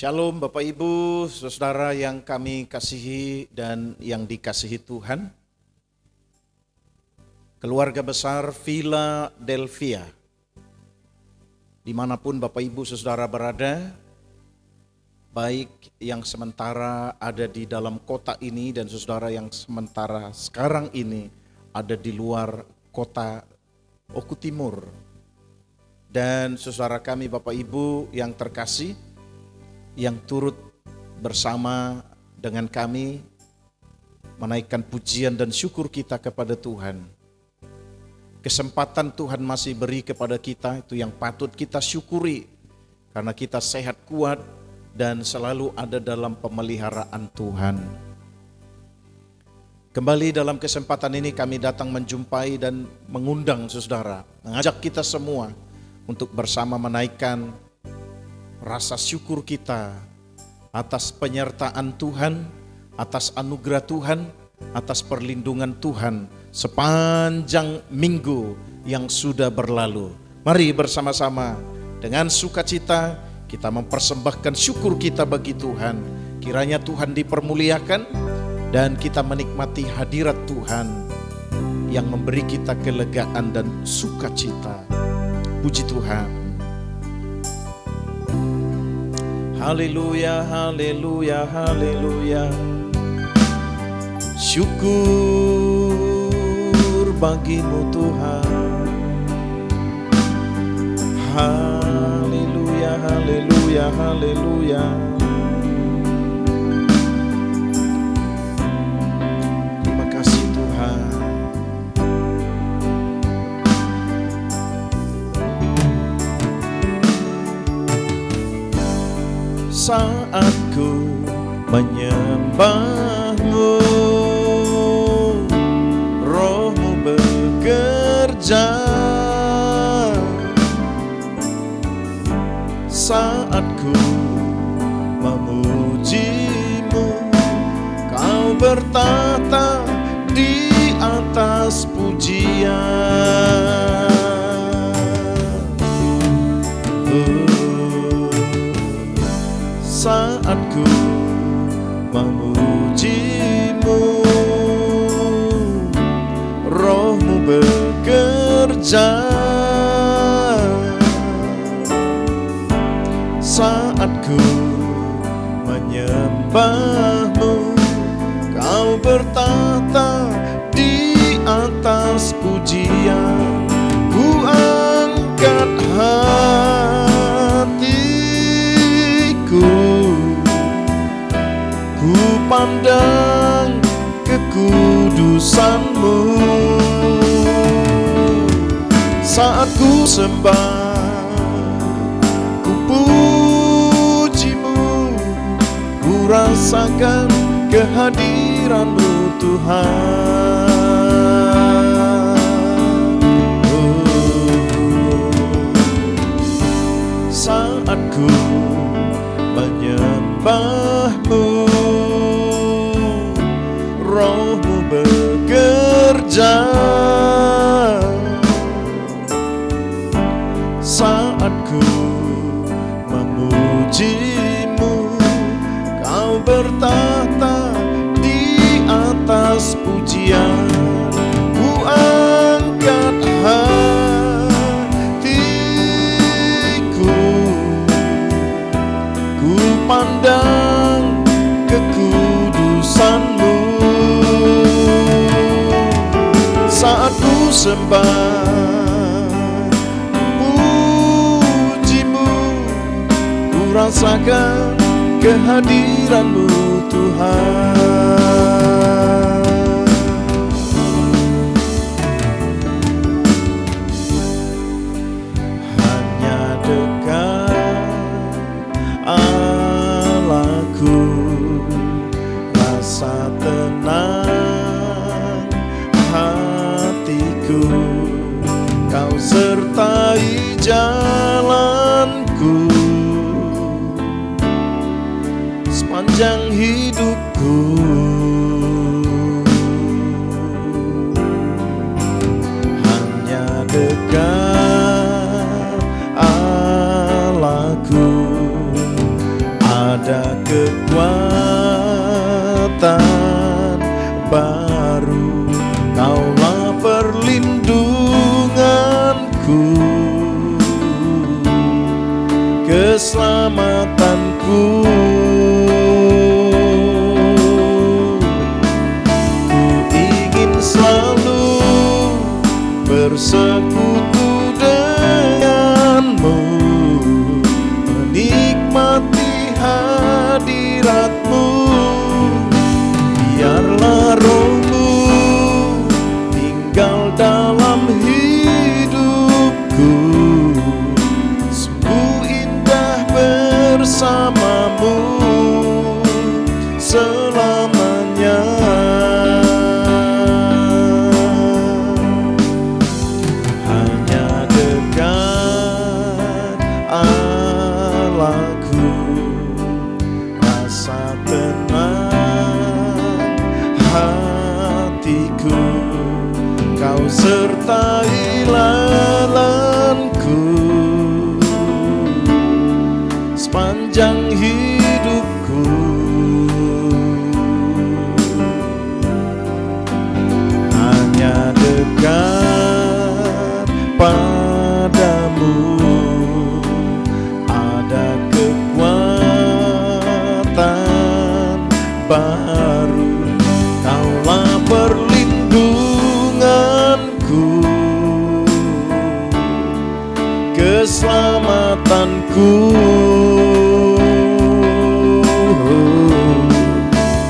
Shalom Bapak Ibu, Saudara yang kami kasihi dan yang dikasihi Tuhan. Keluarga besar Philadelphia, dimanapun Bapak Ibu Saudara berada, baik yang sementara ada di dalam kota ini dan saudara yang sementara sekarang ini ada di luar kota Oku Timur. Dan saudara kami Bapak Ibu yang terkasih, yang turut bersama dengan kami menaikkan pujian dan syukur kita kepada Tuhan. Kesempatan Tuhan masih beri kepada kita, itu yang patut kita syukuri, karena kita sehat kuat dan selalu ada dalam pemeliharaan Tuhan. Kembali dalam kesempatan ini kami datang menjumpai dan mengundang saudara, mengajak kita semua untuk bersama menaikkan rasa syukur kita atas penyertaan Tuhan, atas anugerah Tuhan, atas perlindungan Tuhan sepanjang minggu yang sudah berlalu. Mari bersama-sama dengan sukacita kita mempersembahkan syukur kita bagi Tuhan. Kiranya Tuhan dipermuliakan dan kita menikmati hadirat Tuhan yang memberi kita kelegaan dan sukacita. Puji Tuhan. Haleluya, haleluya, haleluya. Syukur bagimu Tuhan. Haleluya, haleluya, haleluya. Terima kasih Tuhan. Saat ku menyembahmu, Rohmu bekerja. Saat ku memujimu, Kau bertata di atas pujian. Saat ku memujimu, Rohmu bekerja. Saat ku menyembahmu, Kau bertata di atas pujian. Ku angkat hatiku, ku pandang kekudusan-Mu. Saat ku sembah, ku puji-Mu, ku rasakan kehadiran-Mu Tuhan. Saat ku menyembah-Mu, Rohmu bekerja. Saat ku memuji-Mu, Kau bertata di atas pujian. Ku angkat hatiku, ku pandang kekudusan-Mu. Saat ku sembah, puji-Mu, ku rasakan kehadiran-Mu Tuhan. Hanya dekat Allahku, rasa tenang hatiku. Kau sertai jalanku sepanjang hidupku. Hanya dekat Allahku, kekuatan baru. Kaulah perlindunganku, keselamatanku. Ku ingin selalu bersekutu denganmu, menikmati hadiratmu. Biarlah rohmu tinggal dalam hidupku, sungguh indah bersamamu selamanya. Hanya dekat Allahku, rasa tenang hatiku. Kau sertai jalanku sepanjang hidupku. Hanya dekat padamu ada kekuatan baru. Kaulah perlindunganku, keselamatanku.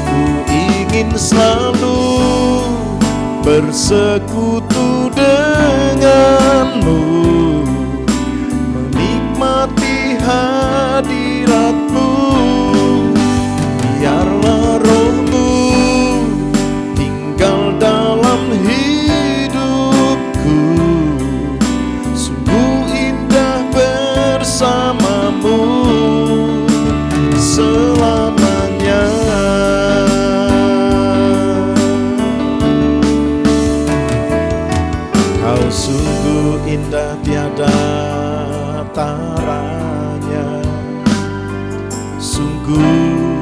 Ku ingin selalu bersekutu denganmu, menikmati hadiratmu. Biarlah rohmu tinggal dalam hidupku, sungguh indah bersamamu selamanya. Kau sungguh indah tiada taranya, sungguh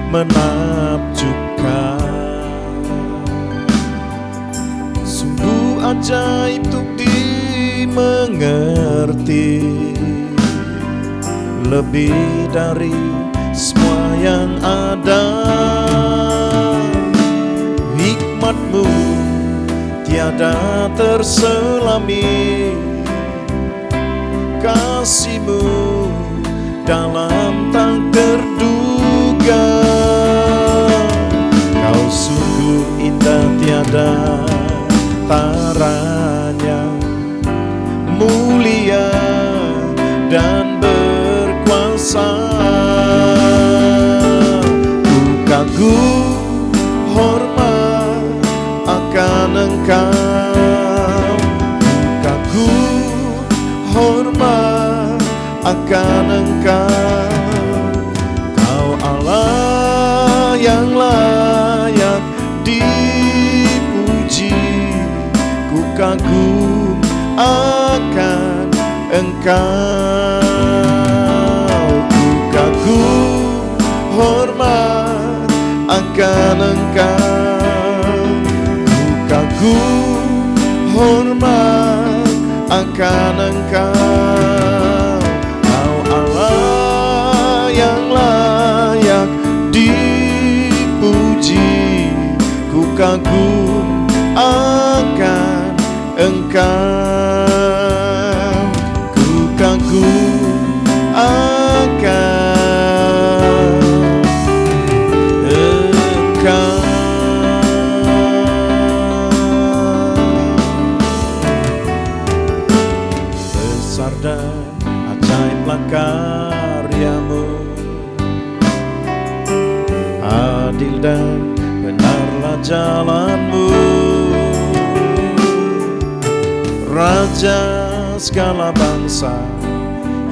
menakjubkan, sungguh ajaib untuk dimengerti, lebih dari semua yang ada. Hikmatmu tiada terselami, kasihmu dalam tak terduga. Kau sungguh indah tiada taranya, mulia dan berkuasa. Ku kagum hormat akan Engkau, ku kagum hormat akan Engkau. Kau Allah yang layak dipuji, ku kagum akan Engkau. Ku kagum hormat akan Engkau, ku kagum hormat akan Engkau. Kau Allah yang layak dipuji, ku kagum akan Engkau, ku kagum akan Engkau. Besar dan ajaiblah karyamu, adil dan benarlah jalanmu. Raja segala bangsa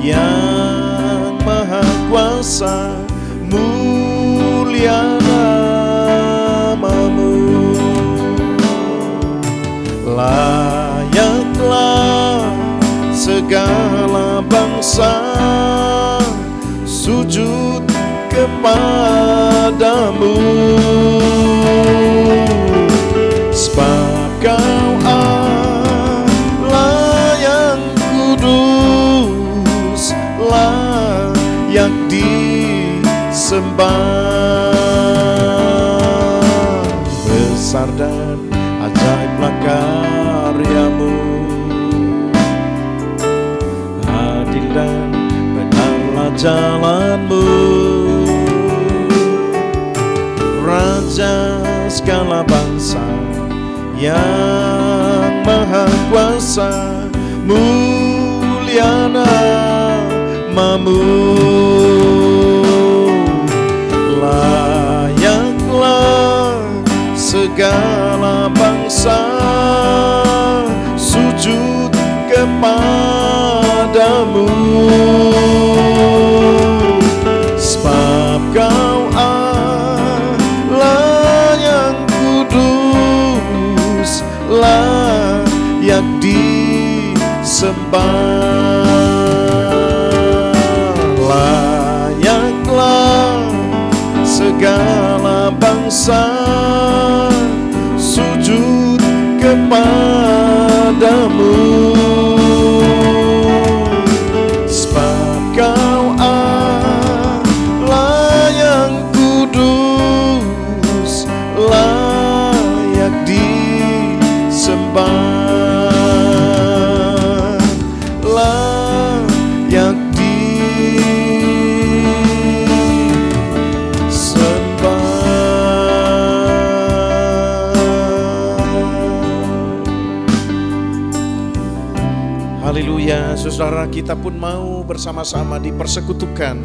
yang maha kuasa, mulia namamu. Layaklah segala bangsa sujud kepadamu. besar dan ajaiblah karyamu. Adil dan benarlah jalanmu, Raja segala bangsa yang maha kuasa, mulia namamu. Layaklah segala bangsa sujud kepadamu, sebab Kau Allah yang kudus, layak disembah. Layaklah segala bangsa sujud kepadamu, sebab Kau Allah yang kudus, layak disembah. Layak haleluya. Saudara, kita pun mau bersama-sama dipersekutukan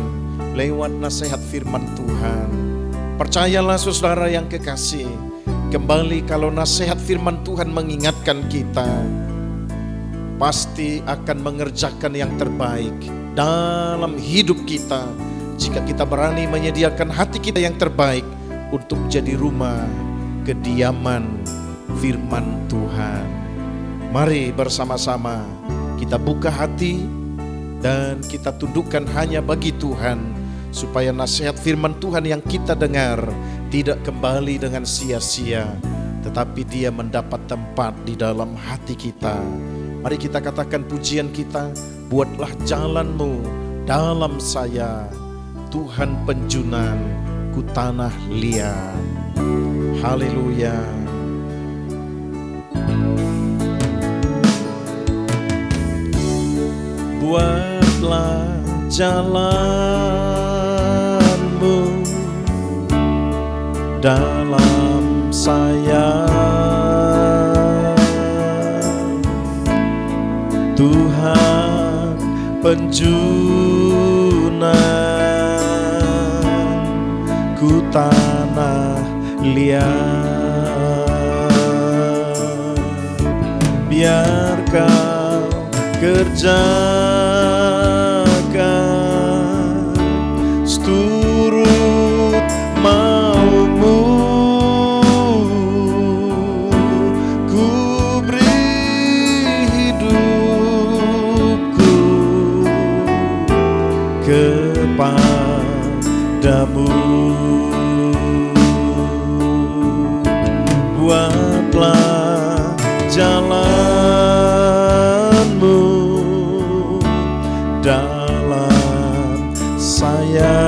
lewat nasihat firman Tuhan. Percayalah saudara yang kekasih, kembali kalau nasihat firman Tuhan mengingatkan kita, pasti akan mengerjakan yang terbaik dalam hidup kita jika kita berani menyediakan hati kita yang terbaik untuk jadi rumah kediaman firman Tuhan. Mari bersama-sama kita buka hati dan kita tundukkan hanya bagi Tuhan, supaya nasihat firman Tuhan yang kita dengar tidak kembali dengan sia-sia, tetapi dia mendapat tempat di dalam hati kita. Mari kita katakan pujian kita, buatlah jalanmu dalam saya, Tuhan penjunan ku tanah liat. Haleluya. Buatlah jalanmu dalam saya, Tuhan penjunan ku tanah liat. Biar Kau kerjakan seturut maumu, ku beri hidupku kepadamu. Buatlah jalanmu dalam saya,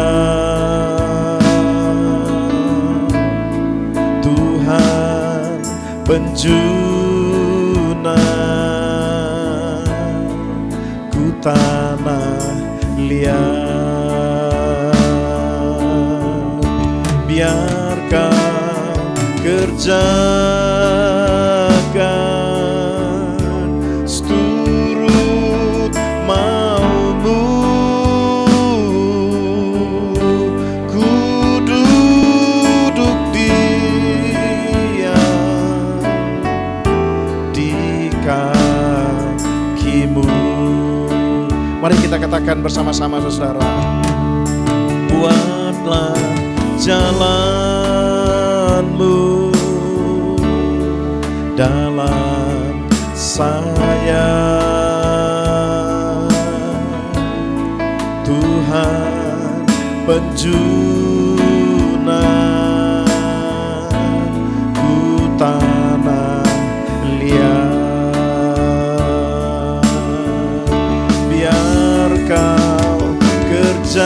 Tuhan penjunan ku tanah liat. Biar Kau kerjakan seturut maumu, ku duduk diam di kakimu. Mari kita katakan bersama-sama saudara, buatlah jalanmu dalam saya, Tuhan penjunan ku tanah liat. Biar Kau kerjakan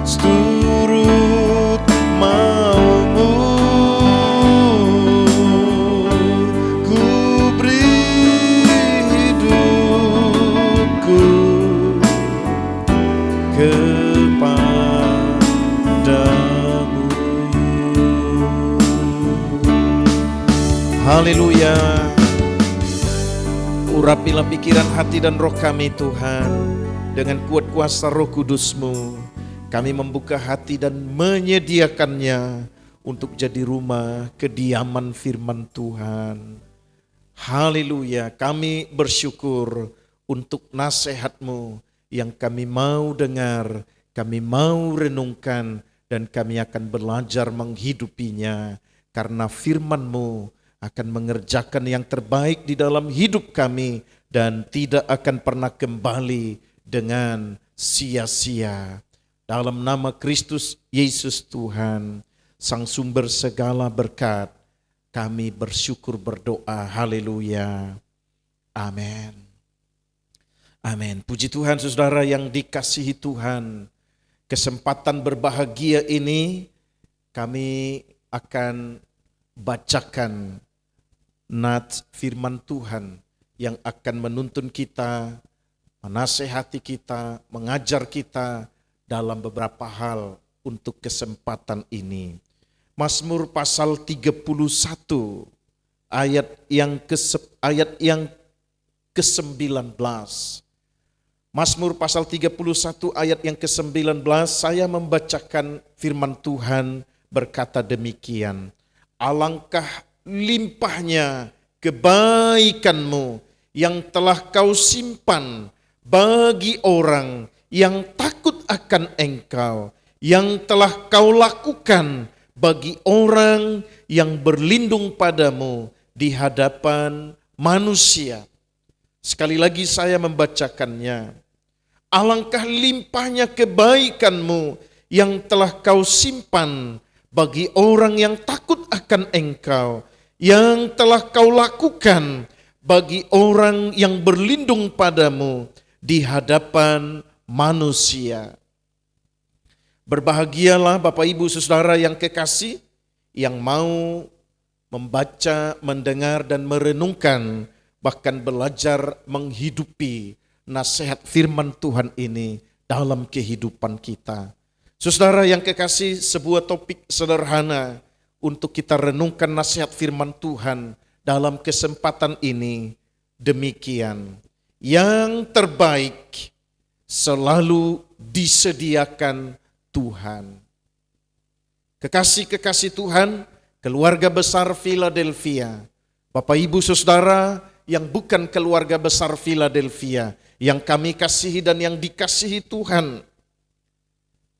seturut mau padamu. Haleluya. Urapilah pikiran, hati dan roh kami Tuhan. Dengan kuat kuasa Roh Kudus-Mu, kami membuka hati dan menyediakannya untuk jadi rumah kediaman firman Tuhan. Haleluya, kami bersyukur untuk nasihat-Mu yang kami mau dengar, kami mau renungkan, dan kami akan belajar menghidupinya. Karena firman-Mu akan mengerjakan yang terbaik di dalam hidup kami dan tidak akan pernah kembali dengan sia-sia. Dalam nama Kristus Yesus Tuhan, Sang Sumber segala berkat, kami bersyukur berdoa. Haleluya. Amin. Amin. Puji Tuhan, saudara yang dikasihi Tuhan. Kesempatan berbahagia ini kami akan bacakan nats firman Tuhan yang akan menuntun kita, menasehati kita, mengajar kita dalam beberapa hal untuk kesempatan ini. Mazmur pasal 31 ayat yang ke-19. Mazmur pasal 31 ayat yang ke-19, saya membacakan firman Tuhan berkata demikian. Alangkah limpahnya kebaikan-Mu yang telah Kau simpan bagi orang yang takut akan Engkau, yang telah Kau lakukan bagi orang yang berlindung padamu di hadapan manusia. Sekali lagi saya membacakannya. Alangkah limpahnya kebaikan-Mu yang telah Kau simpan bagi orang yang takut akan Engkau, yang telah Kau lakukan bagi orang yang berlindung padamu di hadapan manusia. Berbahagialah Bapak Ibu Saudara yang kekasih, yang mau membaca, mendengar dan merenungkan, bahkan belajar menghidupi nasihat firman Tuhan ini dalam kehidupan kita. Saudara yang kekasih, sebuah topik sederhana untuk kita renungkan nasihat firman Tuhan dalam kesempatan ini demikian. Yang terbaik selalu disediakan Tuhan. Kekasih-kekasih Tuhan, keluarga besar Philadelphia, Bapak Ibu Saudara yang bukan keluarga besar Philadelphia, yang kami kasihi dan yang dikasihi Tuhan.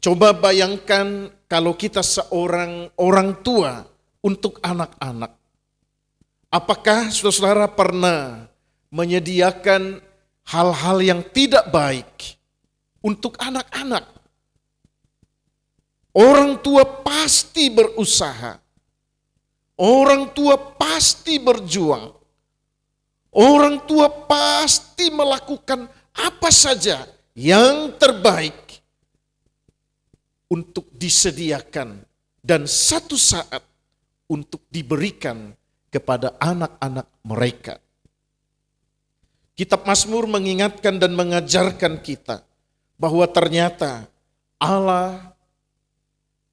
Coba bayangkan kalau kita seorang orang tua untuk anak-anak. Apakah saudara pernah menyediakan hal-hal yang tidak baik untuk anak-anak? Orang tua pasti berusaha. Orang tua pasti berjuang. Orang tua pasti melakukan apa saja yang terbaik untuk disediakan dan satu saat untuk diberikan kepada anak-anak mereka. Kitab Mazmur mengingatkan dan mengajarkan kita bahwa ternyata Allah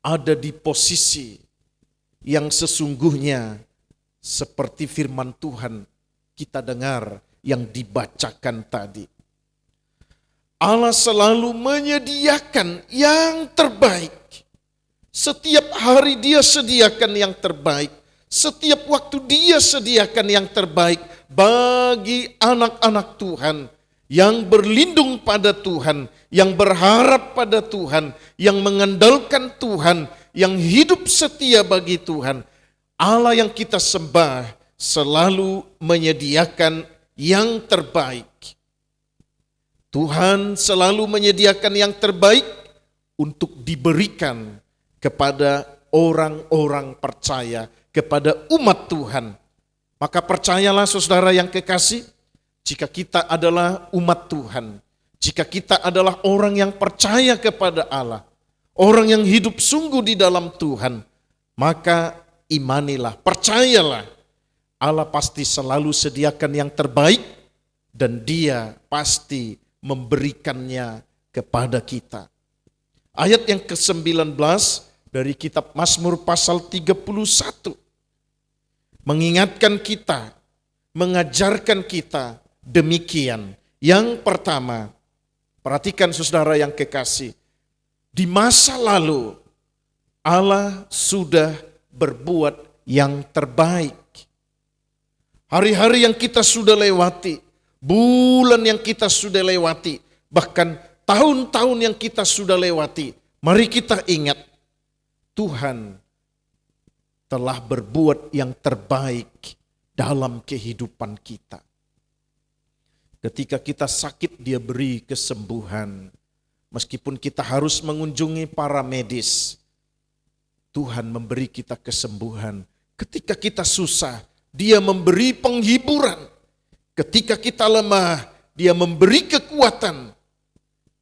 ada di posisi yang sesungguhnya seperti firman Tuhan kita dengar yang dibacakan tadi. Allah selalu menyediakan yang terbaik. Setiap hari Dia sediakan yang terbaik. Setiap waktu Dia sediakan yang terbaik bagi anak-anak Tuhan yang berlindung pada Tuhan, yang berharap pada Tuhan, yang mengandalkan Tuhan, yang hidup setia bagi Tuhan. Allah yang kita sembah selalu menyediakan yang terbaik. Tuhan selalu menyediakan yang terbaik untuk diberikan kepada orang-orang percaya, kepada umat Tuhan. Maka percayalah saudara yang kekasih, jika kita adalah umat Tuhan, jika kita adalah orang yang percaya kepada Allah, orang yang hidup sungguh di dalam Tuhan, maka imanilah, percayalah, Allah pasti selalu sediakan yang terbaik dan Dia pasti memberikannya kepada kita. Ayat yang ke-19 dari kitab Mazmur pasal 31. Mengingatkan kita, mengajarkan kita demikian. Yang pertama, perhatikan saudara yang kekasih, di masa lalu Allah sudah berbuat yang terbaik. Hari-hari yang kita sudah lewati, bulan yang kita sudah lewati, bahkan tahun-tahun yang kita sudah lewati, mari kita ingat Tuhan telah berbuat yang terbaik dalam kehidupan kita. Ketika kita sakit, Dia beri kesembuhan. Meskipun kita harus mengunjungi para medis, Tuhan memberi kita kesembuhan. Ketika kita susah, Dia memberi penghiburan. Ketika kita lemah, Dia memberi kekuatan.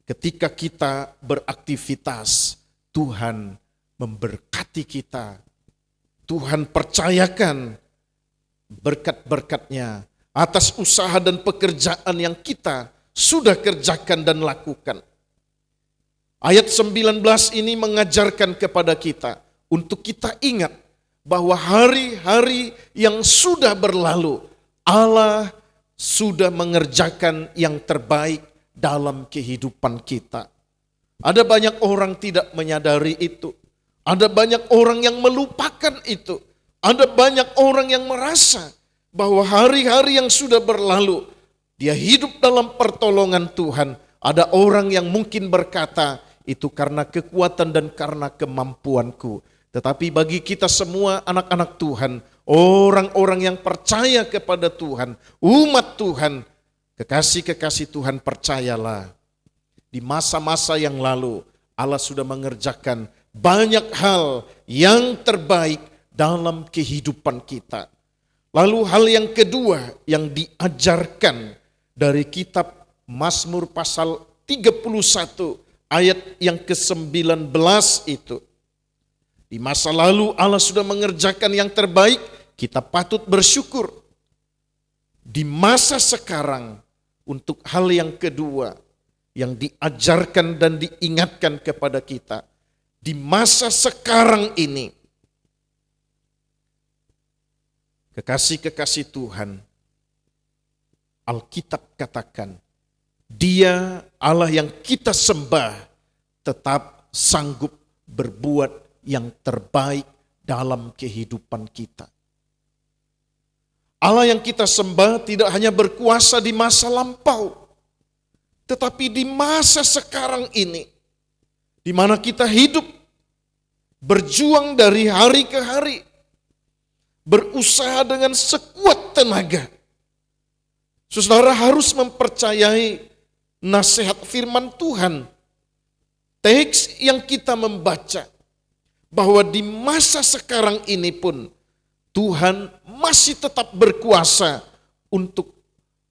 Ketika kita beraktivitas, Tuhan memberkati kita. Tuhan percayakan berkat-berkat-Nya atas usaha dan pekerjaan yang kita sudah kerjakan dan lakukan. Ayat 19 ini mengajarkan kepada kita untuk kita ingat bahwa hari-hari yang sudah berlalu, Allah sudah mengerjakan yang terbaik dalam kehidupan kita. Ada banyak orang tidak menyadari itu. Ada banyak orang yang melupakan itu. Ada banyak orang yang merasa bahwa hari-hari yang sudah berlalu, dia hidup dalam pertolongan Tuhan. Ada orang yang mungkin berkata, itu karena kekuatan dan karena kemampuanku. Tetapi bagi kita semua anak-anak Tuhan, orang-orang yang percaya kepada Tuhan, umat Tuhan, kekasih-kekasih Tuhan, percayalah. Di masa-masa yang lalu, Allah sudah mengerjakan banyak hal yang terbaik dalam kehidupan kita. Lalu hal yang kedua yang diajarkan dari kitab Mazmur pasal 31 ayat yang ke-19 itu. Di masa lalu Allah sudah mengerjakan yang terbaik, kita patut bersyukur. Di masa sekarang untuk hal yang kedua yang diajarkan dan diingatkan kepada kita. Di masa sekarang ini, kekasih-kekasih Tuhan, Alkitab katakan, Dia Allah yang kita sembah tetap sanggup berbuat yang terbaik dalam kehidupan kita. Allah yang kita sembah tidak hanya berkuasa di masa lampau, tetapi di masa sekarang ini, di mana kita hidup, berjuang dari hari ke hari, berusaha dengan sekuat tenaga. Saudara harus mempercayai nasihat firman Tuhan. Teks yang kita membaca, bahwa di masa sekarang ini pun Tuhan masih tetap berkuasa untuk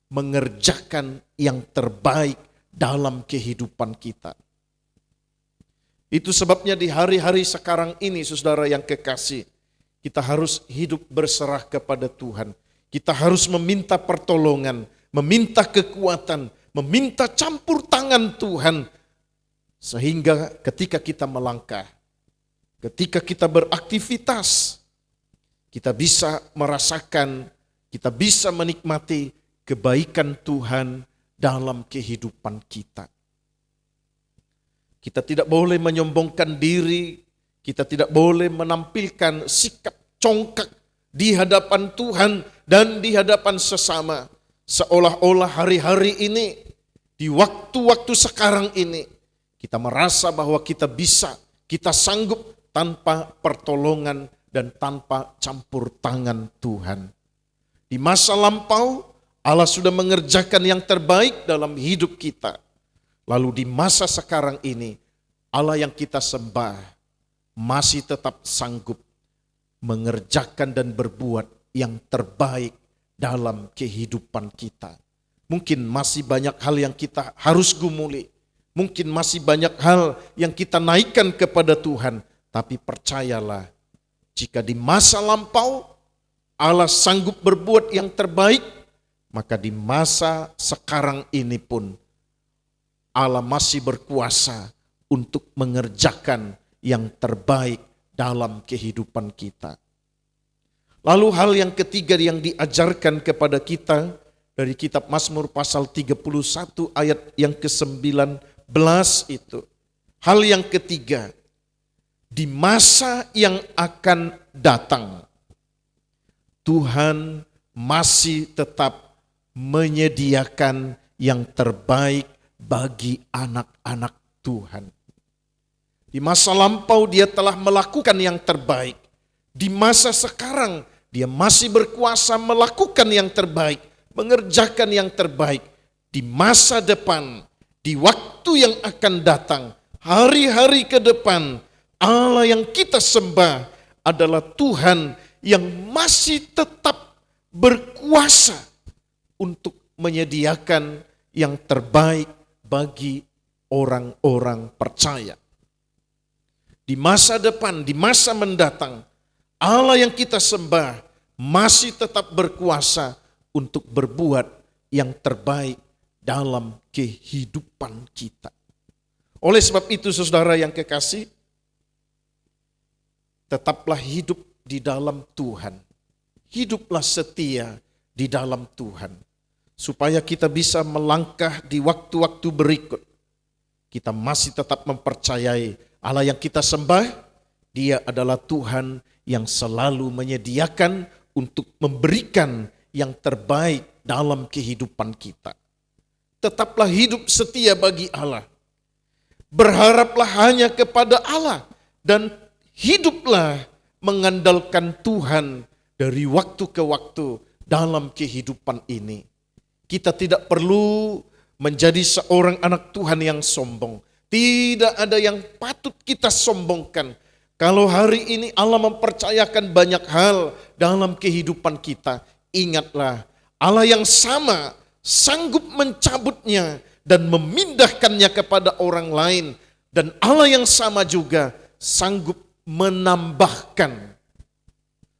mengerjakan yang terbaik dalam kehidupan kita. Itu sebabnya di hari-hari sekarang ini, saudara yang kekasih, kita harus hidup berserah kepada Tuhan. Kita harus meminta pertolongan, meminta kekuatan, meminta campur tangan Tuhan. Sehingga ketika kita melangkah, ketika kita beraktivitas, kita bisa merasakan, kita bisa menikmati kebaikan Tuhan dalam kehidupan kita. Kita tidak boleh menyombongkan diri, kita tidak boleh menampilkan sikap congkak di hadapan Tuhan dan di hadapan sesama. Seolah-olah hari-hari ini, di waktu-waktu sekarang ini, kita merasa bahwa kita bisa, kita sanggup tanpa pertolongan dan tanpa campur tangan Tuhan. Di masa lampau, Allah sudah mengerjakan yang terbaik dalam hidup kita. Lalu di masa sekarang ini, Allah yang kita sembah masih tetap sanggup mengerjakan dan berbuat yang terbaik dalam kehidupan kita. Mungkin masih banyak hal yang kita harus gumuli. Mungkin masih banyak hal yang kita naikkan kepada Tuhan. Tapi percayalah, jika di masa lampau Allah sanggup berbuat yang terbaik, maka di masa sekarang ini pun Allah masih berkuasa untuk mengerjakan yang terbaik dalam kehidupan kita. Lalu hal yang ketiga yang diajarkan kepada kita dari kitab Mazmur pasal 31 ayat yang ke-19 itu. Hal yang ketiga, di masa yang akan datang, Tuhan masih tetap menyediakan yang terbaik bagi anak-anak Tuhan. Di masa lampau dia telah melakukan yang terbaik. Di masa sekarang dia masih berkuasa melakukan yang terbaik, mengerjakan yang terbaik. Di masa depan, di waktu yang akan datang, hari-hari ke depan, Allah yang kita sembah adalah Tuhan yang masih tetap berkuasa untuk menyediakan yang terbaik bagi orang-orang percaya. Di masa depan, di masa mendatang, Allah yang kita sembah masih tetap berkuasa untuk berbuat yang terbaik dalam kehidupan kita. Oleh sebab itu saudara yang kekasih, tetaplah hidup di dalam Tuhan. Hiduplah setia di dalam Tuhan. Supaya kita bisa melangkah di waktu-waktu berikut. Kita masih tetap mempercayai Allah yang kita sembah, Dia adalah Tuhan yang selalu menyediakan untuk memberikan yang terbaik dalam kehidupan kita. Tetaplah hidup setia bagi Allah. Berharaplah hanya kepada Allah dan hiduplah mengandalkan Tuhan dari waktu ke waktu dalam kehidupan ini. Kita tidak perlu menjadi seorang anak Tuhan yang sombong. Tidak ada yang patut kita sombongkan. Kalau hari ini Allah mempercayakan banyak hal dalam kehidupan kita, ingatlah Allah yang sama sanggup mencabutnya dan memindahkannya kepada orang lain. Dan Allah yang sama juga sanggup menambahkan,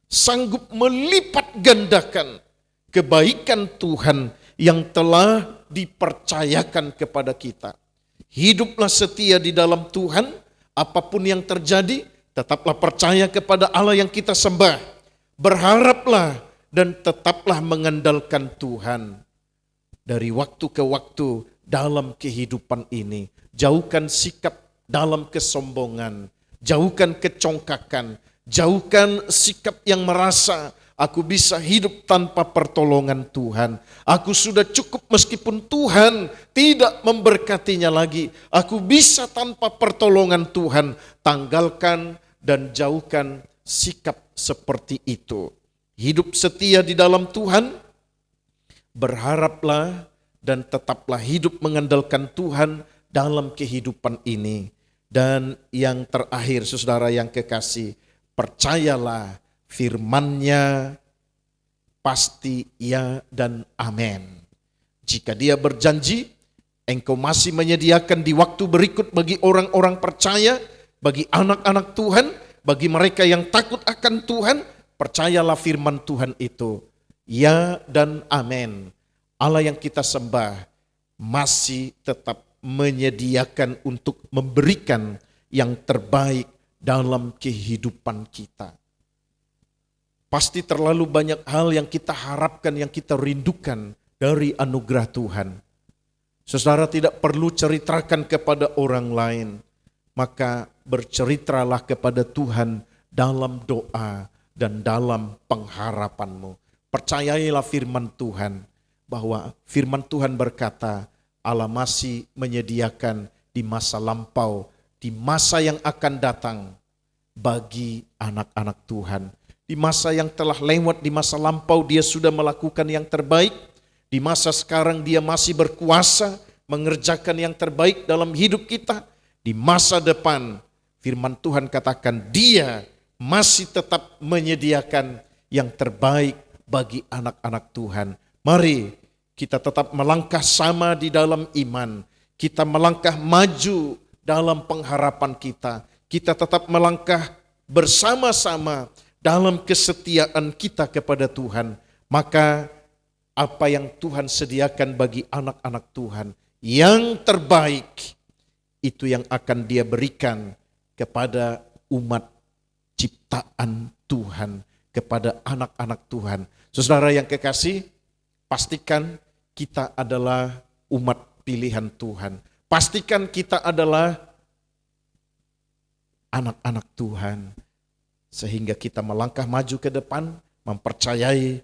sanggup melipat gandakan kebaikan Tuhan yang telah dipercayakan kepada kita. Hiduplah setia di dalam Tuhan, apapun yang terjadi, tetaplah percaya kepada Allah yang kita sembah. Berharaplah dan tetaplah mengandalkan Tuhan. Dari waktu ke waktu dalam kehidupan ini, jauhkan sikap dalam kesombongan, jauhkan kecongkakan, jauhkan sikap yang merasa aku bisa hidup tanpa pertolongan Tuhan. Aku sudah cukup meskipun Tuhan tidak memberkatinya lagi. Aku bisa tanpa pertolongan Tuhan. Tanggalkan dan jauhkan sikap seperti itu. Hidup setia di dalam Tuhan. Berharaplah dan tetaplah hidup mengandalkan Tuhan dalam kehidupan ini. Dan yang terakhir saudara yang kekasih, percayalah firman-Nya pasti ya dan amin. Jika Dia berjanji, engkau masih menyediakan di waktu berikut bagi orang-orang percaya, bagi anak-anak Tuhan, bagi mereka yang takut akan Tuhan, percayalah firman Tuhan itu. Ya dan amin. Allah yang kita sembah masih tetap menyediakan untuk memberikan yang terbaik dalam kehidupan kita. Pasti terlalu banyak hal yang kita harapkan, yang kita rindukan dari anugerah Tuhan. Saudara tidak perlu ceritakan kepada orang lain, maka berceritalah kepada Tuhan dalam doa dan dalam pengharapanmu. Percayailah firman Tuhan, bahwa firman Tuhan berkata, Allah masih menyediakan di masa lampau, di masa yang akan datang bagi anak-anak Tuhan. Di masa yang telah lewat, di masa lampau Dia sudah melakukan yang terbaik. Di masa sekarang Dia masih berkuasa mengerjakan yang terbaik dalam hidup kita. Di masa depan firman Tuhan katakan Dia masih tetap menyediakan yang terbaik bagi anak-anak Tuhan. Mari kita tetap melangkah sama di dalam iman. Kita melangkah maju dalam pengharapan kita. Kita tetap melangkah bersama-sama dalam kesetiaan kita kepada Tuhan. Maka apa yang Tuhan sediakan bagi anak-anak Tuhan yang terbaik itu yang akan Dia berikan kepada umat ciptaan Tuhan, kepada anak-anak Tuhan. Saudara yang kekasih, pastikan kita adalah umat pilihan Tuhan. Pastikan kita adalah anak-anak Tuhan. Sehingga kita melangkah maju ke depan, mempercayai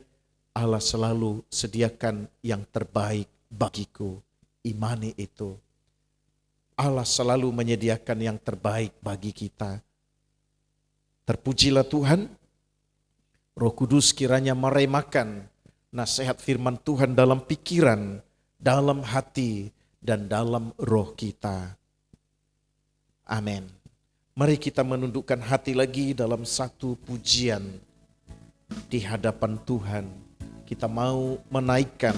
Allah selalu sediakan yang terbaik bagiku. Imani itu. Allah selalu menyediakan yang terbaik bagi kita. Terpujilah Tuhan, Roh Kudus kiranya meremakan nasihat firman Tuhan dalam pikiran, dalam hati, dan dalam roh kita. Amin. Mari kita menundukkan hati lagi dalam satu pujian di hadapan Tuhan. Kita mau menaikkan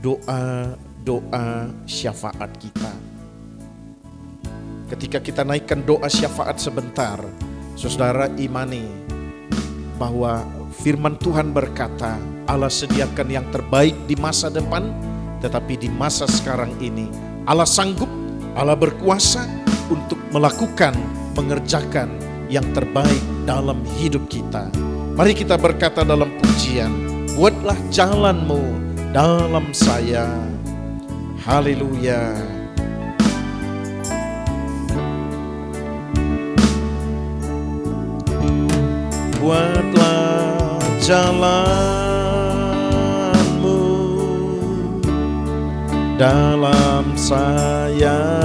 doa-doa syafaat kita. Ketika kita naikkan doa syafaat sebentar, saudara imani bahwa firman Tuhan berkata, Allah sediakan yang terbaik di masa depan, tetapi di masa sekarang ini Allah sanggup, Allah berkuasa untuk melakukan, mengerjakan yang terbaik dalam hidup kita. Mari kita berkata dalam pujian, buatlah jalanmu dalam saya. Haleluya. Buatlah jalanmu dalam saya,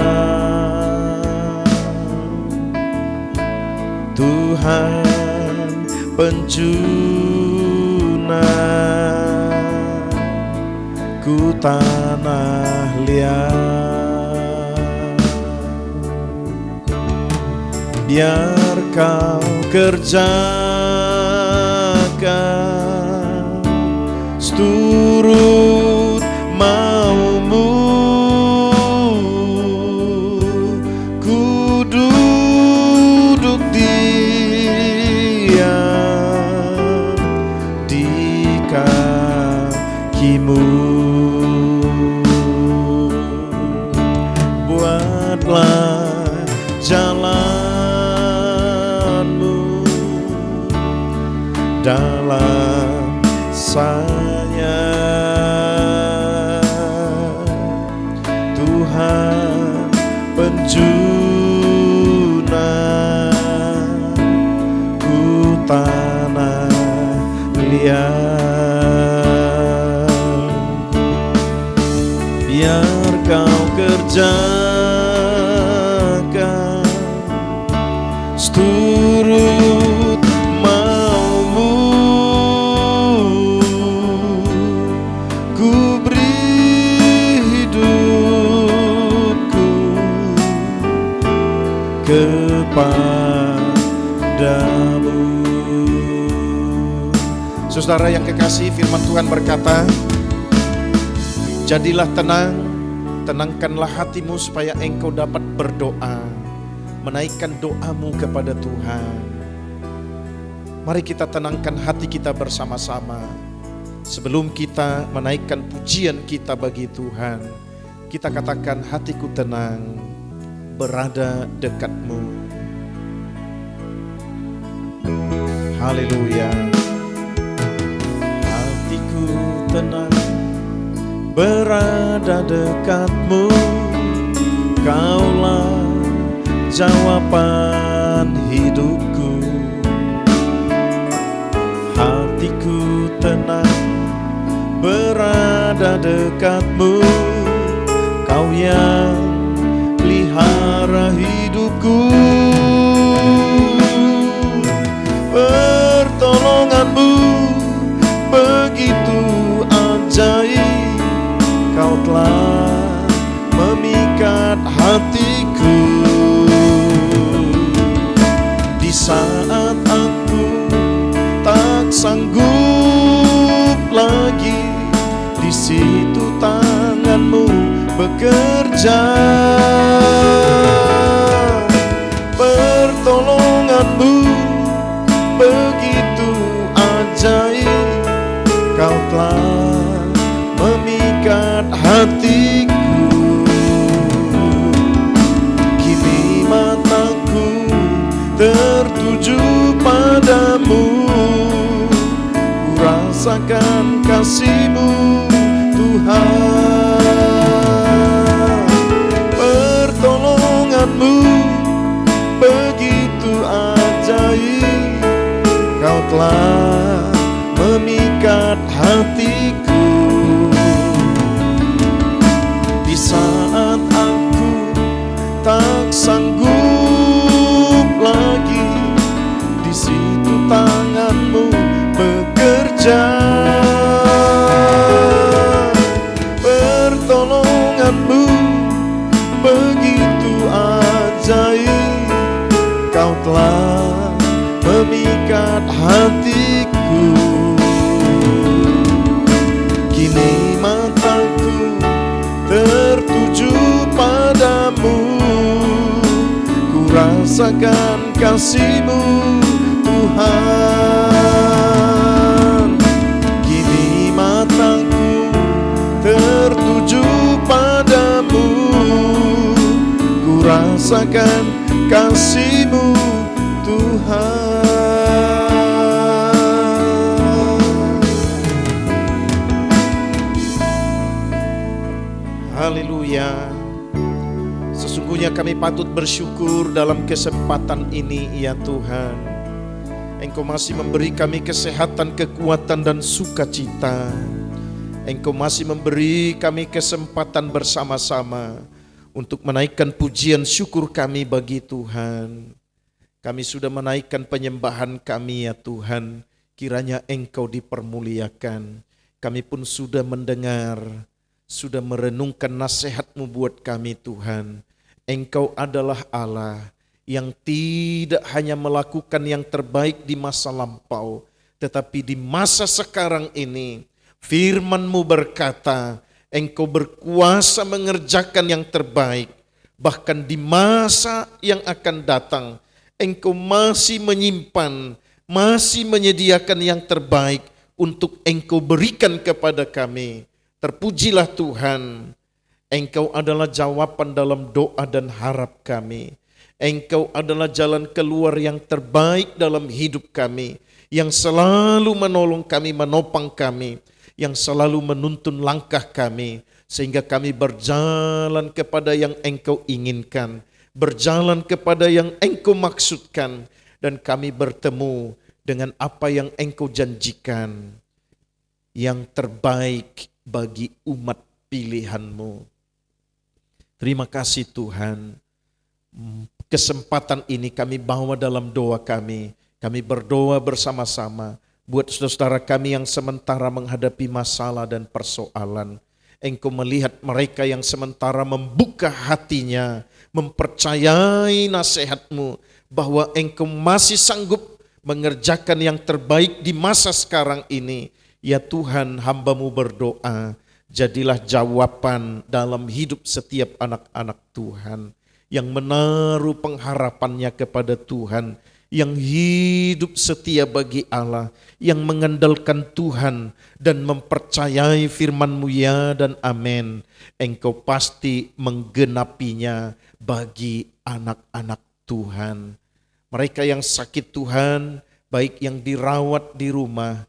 Tuhan penjuna ku tanah liat. Biar kau kerjakan seturut maumu, ku duduk diam di kakimu. Buatlah jalanmu dalam saya, Tuhan penjuna ku tanah liat. Biar kau kerjakan seturut maumu, ku beri hidupku kepadamu. Saudara yang kekasih, firman Tuhan berkata, jadilah tenang, tenangkanlah hatimu supaya engkau dapat berdoa, menaikkan doamu kepada Tuhan. Mari kita tenangkan hati kita bersama-sama. Sebelum kita menaikkan pujian kita bagi Tuhan, kita katakan, hatiku tenang, berada dekatmu. Haleluya. Hatiku tenang, berada dekatmu, kaulah jawaban hidupku. Hatiku tenang, berada dekatmu, kau yang pelihara hidupku. Pertolonganmu begitu ajaib, kau telah memikat hatiku. Di saat aku tak sanggup lagi, di situ tanganmu bekerja. Pertolonganmu begitu ajaib, kau telah memikat hatiku. rasakan kasih-Mu Tuhan. Pertolongan-Mu begitu ajaib, Kau telah memikat hatiku. Di saat aku tak sanggup lagi, di situ tangan-Mu bekerja. Pertolongan-Mu begitu ajaib, Kau telah memikat hatiku. Kini mataku tertuju padamu, ku rasakan kasih-Mu Tuhan. Kini mataku tertuju padamu, ku rasakan kasih-Mu Tuhan. Haleluya. Sesungguhnya kami patut bersyukur dalam kesempatan ini ya Tuhan. Engkau masih memberi kami kesehatan, kekuatan dan sukacita. Engkau masih memberi kami kesempatan bersama-sama untuk menaikkan pujian syukur kami bagi Tuhan. Kami sudah menaikkan penyembahan kami ya Tuhan. Kiranya Engkau dipermuliakan. Kami pun sudah mendengar, sudah merenungkan nasihat-Mu buat kami Tuhan. Engkau adalah Allah yang tidak hanya melakukan yang terbaik di masa lampau, tetapi di masa sekarang ini firman-Mu berkata, Engkau berkuasa mengerjakan yang terbaik. Bahkan di masa yang akan datang, Engkau masih menyimpan, masih menyediakan yang terbaik untuk Engkau berikan kepada kami. Terpujilah Tuhan, Engkau adalah jawaban dalam doa dan harap kami. Engkau adalah jalan keluar yang terbaik dalam hidup kami, yang selalu menolong kami, menopang kami, yang selalu menuntun langkah kami, sehingga kami berjalan kepada yang Engkau inginkan, berjalan kepada yang Engkau maksudkan, dan kami bertemu dengan apa yang Engkau janjikan, yang terbaik bagi umat pilihan-Mu. Terima kasih Tuhan. Kesempatan ini kami bawa dalam doa kami. Kami berdoa bersama-sama buat saudara kami yang sementara menghadapi masalah dan persoalan. Engkau melihat mereka yang sementara membuka hatinya, mempercayai nasihat-Mu, bahwa Engkau masih sanggup mengerjakan yang terbaik di masa sekarang ini. Ya Tuhan, hamba-Mu berdoa, jadilah jawaban dalam hidup setiap anak-anak Tuhan yang menaruh pengharapannya kepada Tuhan, yang hidup setia bagi Allah, yang mengandalkan Tuhan dan mempercayai firman-Mu ya dan amin. Engkau pasti menggenapinya bagi anak-anak Tuhan. Mereka yang sakit Tuhan, baik yang dirawat di rumah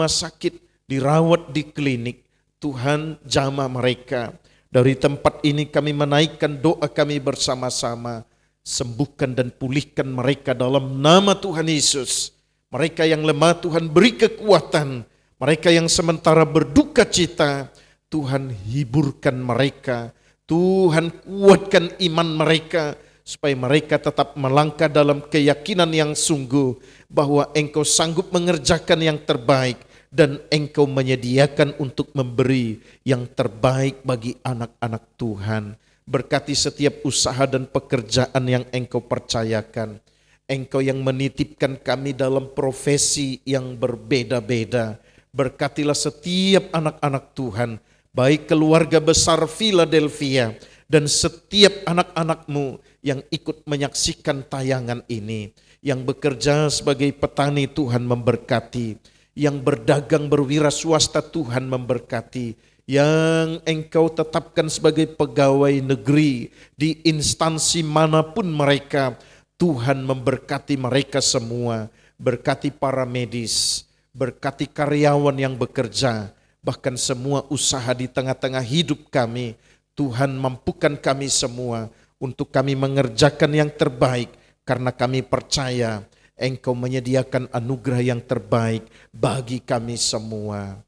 sakit, dirawat di klinik, Tuhan jamah mereka. Dari tempat ini kami menaikkan doa kami bersama-sama. Sembuhkan dan pulihkan mereka dalam nama Tuhan Yesus. Mereka yang lemah Tuhan beri kekuatan. Mereka yang sementara berduka cita, Tuhan hiburkan mereka. Tuhan kuatkan iman mereka, supaya mereka tetap melangkah dalam keyakinan yang sungguh bahwa Engkau sanggup mengerjakan yang terbaik dan Engkau menyediakan untuk memberi yang terbaik bagi anak-anak Tuhan. Berkati setiap usaha dan pekerjaan yang Engkau percayakan. Engkau yang menitipkan kami dalam profesi yang berbeda-beda. Berkatilah setiap anak-anak Tuhan, baik keluarga besar Philadelphia dan setiap anak-anak-Mu yang ikut menyaksikan tayangan ini, yang bekerja sebagai petani Tuhan memberkati, yang berdagang berwira swasta Tuhan memberkati, yang Engkau tetapkan sebagai pegawai negeri di instansi manapun mereka, Tuhan memberkati mereka semua. Berkati para medis, berkati karyawan yang bekerja, bahkan semua usaha di tengah-tengah hidup kami. Tuhan, mampukan kami semua untuk kami mengerjakan yang terbaik, karena kami percaya Engkau menyediakan anugerah yang terbaik bagi kami semua.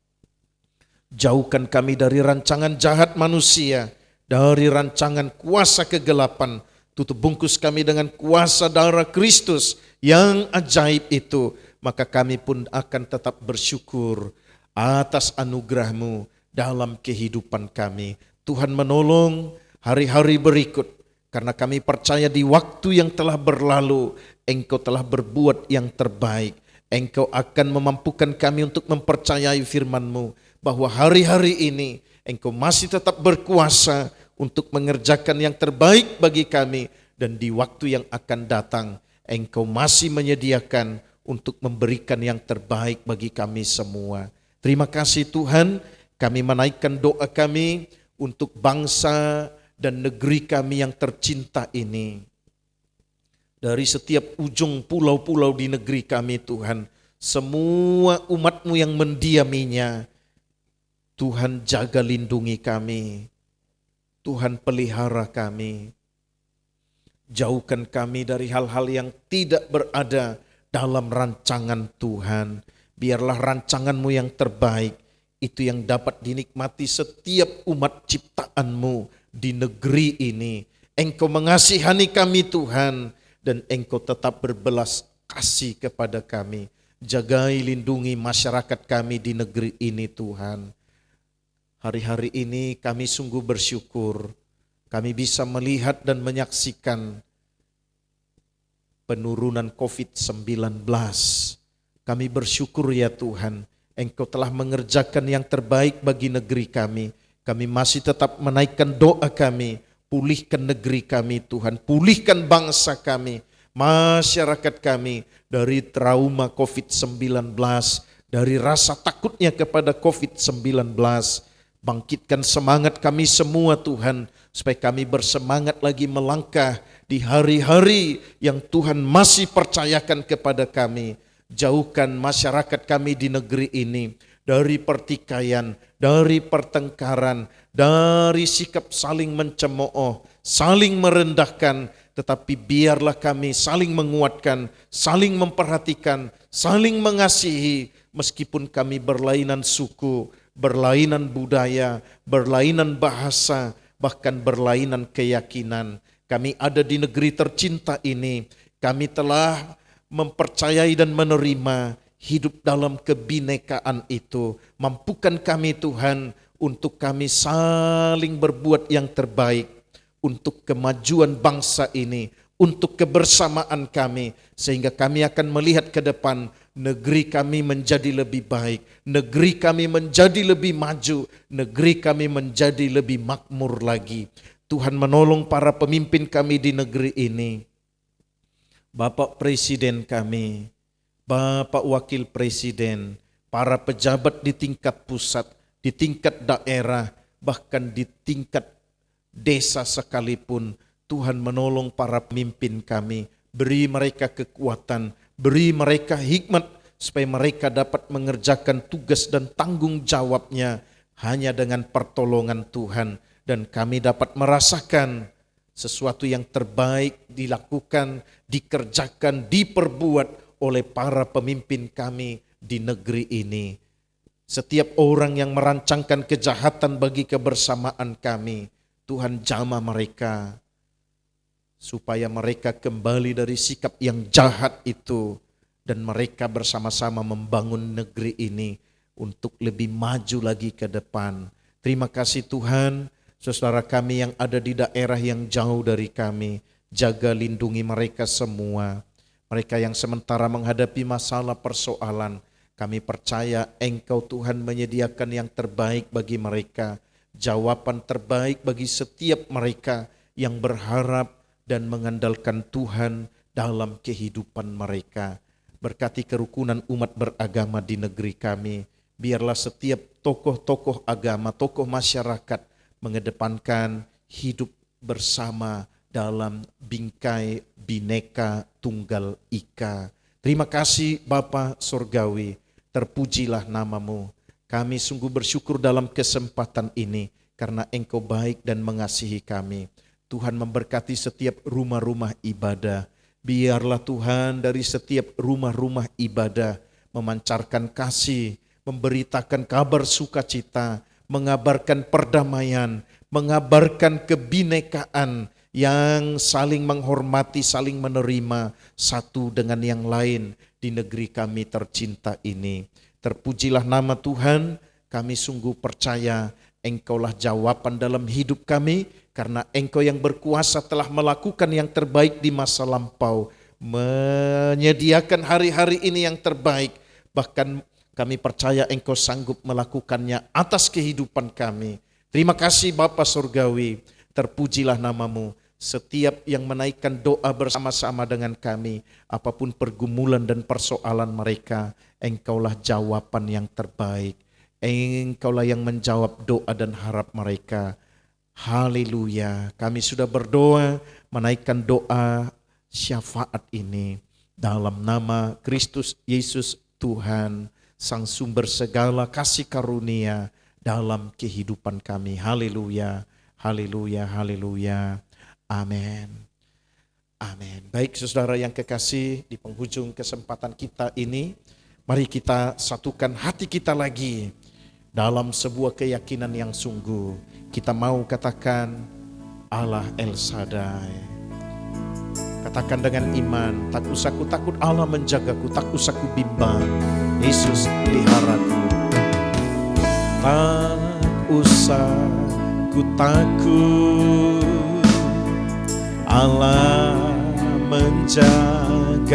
Jauhkan kami dari rancangan jahat manusia, dari rancangan kuasa kegelapan. Tutup bungkus kami dengan kuasa darah Kristus yang ajaib itu. Maka kami pun akan tetap bersyukur atas anugerah-Mu dalam kehidupan kami. Tuhan, menolong hari-hari berikut, karena kami percaya di waktu yang telah berlalu, Engkau telah berbuat yang terbaik. Engkau akan memampukan kami untuk mempercayai firman-Mu, bahwa hari-hari ini Engkau masih tetap berkuasa untuk mengerjakan yang terbaik bagi kami. Dan di waktu yang akan datang, Engkau masih menyediakan untuk memberikan yang terbaik bagi kami semua. Terima kasih Tuhan, kami menaikkan doa kami untuk bangsa dan negeri kami yang tercinta ini. Dari setiap ujung pulau-pulau di negeri kami Tuhan, semua umat-Mu yang mendiaminya, Tuhan jaga lindungi kami, Tuhan pelihara kami. Jauhkan kami dari hal-hal yang tidak berada dalam rancangan Tuhan. Biarlah rancangan-Mu yang terbaik, itu yang dapat dinikmati setiap umat ciptaan-Mu di negeri ini. Engkau mengasihani kami Tuhan, dan Engkau tetap berbelas kasih kepada kami. Jagai lindungi masyarakat kami di negeri ini Tuhan. Hari-hari ini kami sungguh bersyukur, kami bisa melihat dan menyaksikan penurunan COVID-19. Kami bersyukur ya Tuhan, Engkau telah mengerjakan yang terbaik bagi negeri kami. Kami masih tetap menaikkan doa kami, pulihkan negeri kami Tuhan, pulihkan bangsa kami, masyarakat kami dari trauma COVID-19, dari rasa takutnya kepada COVID-19. Bangkitkan semangat kami semua Tuhan, supaya kami bersemangat lagi melangkah di hari-hari yang Tuhan masih percayakan kepada kami. Jauhkan masyarakat kami di negeri ini dari pertikaian, dari pertengkaran, dari sikap saling mencemooh, saling merendahkan. Tetapi biarlah kami saling menguatkan, saling memperhatikan, saling mengasihi, meskipun kami berlainan suku, berlainan budaya, berlainan bahasa, bahkan berlainan keyakinan. Kami ada di negeri tercinta ini, kami telah mempercayai dan menerima hidup dalam kebinekaan itu. Mampukan kami Tuhan untuk kami saling berbuat yang terbaik untuk kemajuan bangsa ini, untuk kebersamaan kami, sehingga kami akan melihat ke depan, negeri kami menjadi lebih baik, negeri kami menjadi lebih maju, negeri kami menjadi lebih makmur lagi. Tuhan menolong para pemimpin kami di negeri ini, Bapak Presiden kami, Bapak Wakil Presiden, para pejabat di tingkat pusat, di tingkat daerah, bahkan di tingkat desa sekalipun. Tuhan menolong para pemimpin kami, beri mereka kekuatan, beri mereka hikmat, supaya mereka dapat mengerjakan tugas dan tanggung jawabnya hanya dengan pertolongan Tuhan. Dan kami dapat merasakan sesuatu yang terbaik dilakukan, dikerjakan, diperbuat oleh para pemimpin kami di negeri ini. Setiap orang yang merancangkan kejahatan bagi kebersamaan kami, Tuhan jamah mereka, supaya mereka kembali dari sikap yang jahat itu, dan mereka bersama-sama membangun negeri ini untuk lebih maju lagi ke depan. Terima kasih Tuhan, saudara kami yang ada di daerah yang jauh dari kami, jaga lindungi mereka semua. Mereka yang sementara menghadapi masalah persoalan, kami percaya Engkau Tuhan menyediakan yang terbaik bagi mereka, jawaban terbaik bagi setiap mereka yang berharap dan mengandalkan Tuhan dalam kehidupan mereka. Berkati kerukunan umat beragama di negeri kami. Biarlah setiap tokoh-tokoh agama, tokoh masyarakat mengedepankan hidup bersama dalam bingkai Bhinneka Tunggal Ika. Terima kasih Bapa Surgawi. Terpujilah nama-Mu. Kami sungguh bersyukur dalam kesempatan ini karena Engkau baik dan mengasihi kami. Tuhan memberkati setiap rumah-rumah ibadah. Biarlah Tuhan dari setiap rumah-rumah ibadah memancarkan kasih, memberitakan kabar sukacita, mengabarkan perdamaian, mengabarkan kebinekaan yang saling menghormati, saling menerima satu dengan yang lain di negeri kami tercinta ini. Terpujilah nama Tuhan, kami sungguh percaya Engkaulah jawaban dalam hidup kami, karena Engkau yang berkuasa telah melakukan yang terbaik di masa lampau, menyediakan hari-hari ini yang terbaik. Bahkan kami percaya Engkau sanggup melakukannya atas kehidupan kami. Terima kasih Bapa Surgawi, terpujilah nama-Mu. Setiap yang menaikkan doa bersama-sama dengan kami, apapun pergumulan dan persoalan mereka, Engkaulah jawaban yang terbaik. Engkaulah yang menjawab doa dan harap mereka. Haleluya. Kami sudah berdoa, menaikkan doa syafaat ini dalam nama Kristus Yesus Tuhan, Sang Sumber segala kasih karunia dalam kehidupan kami. Haleluya, haleluya, haleluya. Amin. Amin. Baik saudara yang kekasih, di penghujung kesempatan kita ini, mari kita satukan hati kita lagi dalam sebuah keyakinan yang sungguh. Kita mau katakan Allah El Shaddai. Katakan dengan iman, tak usah ku takut, Allah menjagaku, tak usah ku bimbang, Yesus peliharaku. Tak usah ku takut, Allah menjagaku.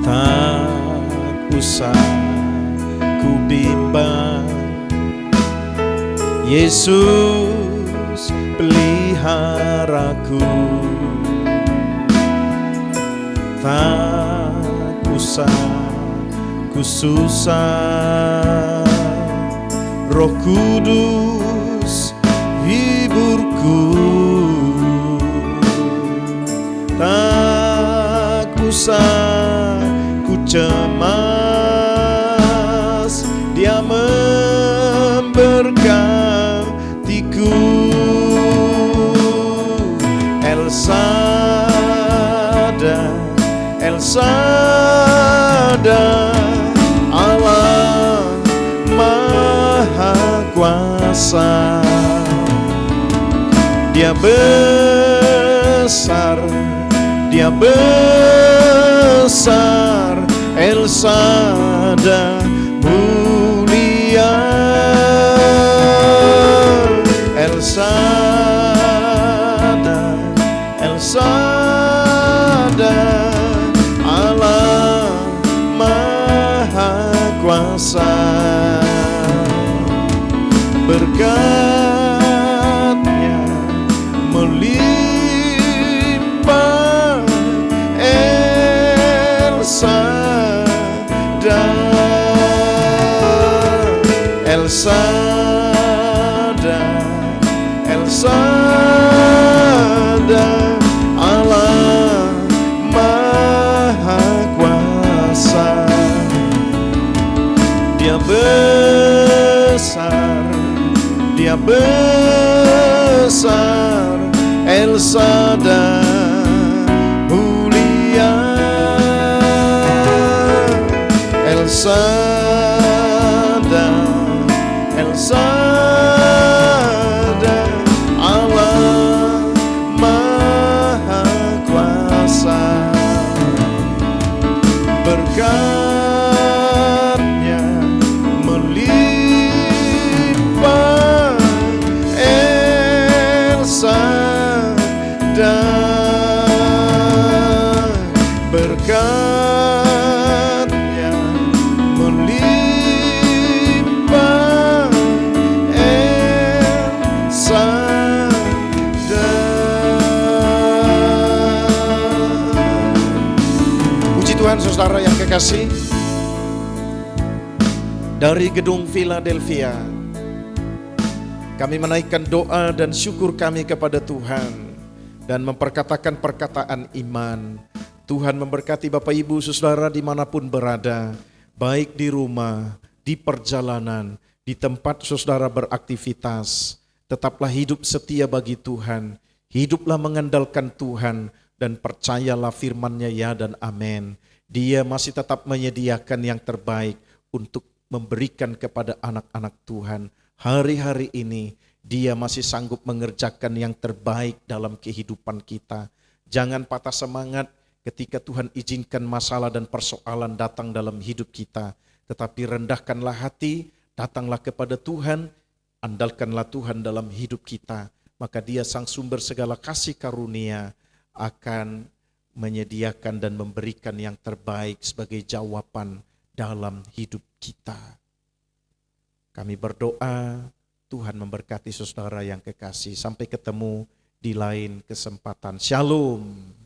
Tak usah ku bimbang, Yesus peliharaku. Tak usah ku susah, Roh Kudus hiburku. Tak usah ku cemas, Dia memberkatiku. El Shaddai, El Shaddai, Allah Maha Kuasa. Dia besar, Dia besar, El Shaddai mulia. El Shaddai, El Shaddai, Allah Maha Kuasa. Berkat-Nya melimpah, El Shaddai, El Shaddai, El Shaddai, Allah Maha Kuasa. Dia besar, Dia besar, El Shaddai mulia. El Shaddai, El Shaddai, Allah Maha Kuasa. Berkat-Nya melimpah, El Shaddai. Berkat-Nya melimpah, El Shaddai. Puji Tuhan saudara yang kekasih. Dari gedung Philadelphia, kami menaikkan doa dan syukur kami kepada Tuhan dan memperkatakan perkataan iman. Tuhan memberkati Bapak Ibu Saudara dimanapun berada, baik di rumah, di perjalanan, di tempat saudara beraktivitas. Tetaplah hidup setia bagi Tuhan, hiduplah mengandalkan Tuhan, dan percayalah firman-Nya ya dan amin. Dia masih tetap menyediakan yang terbaik untuk memberikan kepada anak-anak Tuhan. Hari-hari ini Dia masih sanggup mengerjakan yang terbaik dalam kehidupan kita. Jangan patah semangat ketika Tuhan izinkan masalah dan persoalan datang dalam hidup kita. Tetapi rendahkanlah hati, datanglah kepada Tuhan, andalkanlah Tuhan dalam hidup kita. Maka Dia sang sumber segala kasih karunia akan menyediakan dan memberikan yang terbaik sebagai jawaban dalam hidup kita. Kami berdoa, Tuhan memberkati saudara yang kekasih. Sampai ketemu di lain kesempatan. Shalom.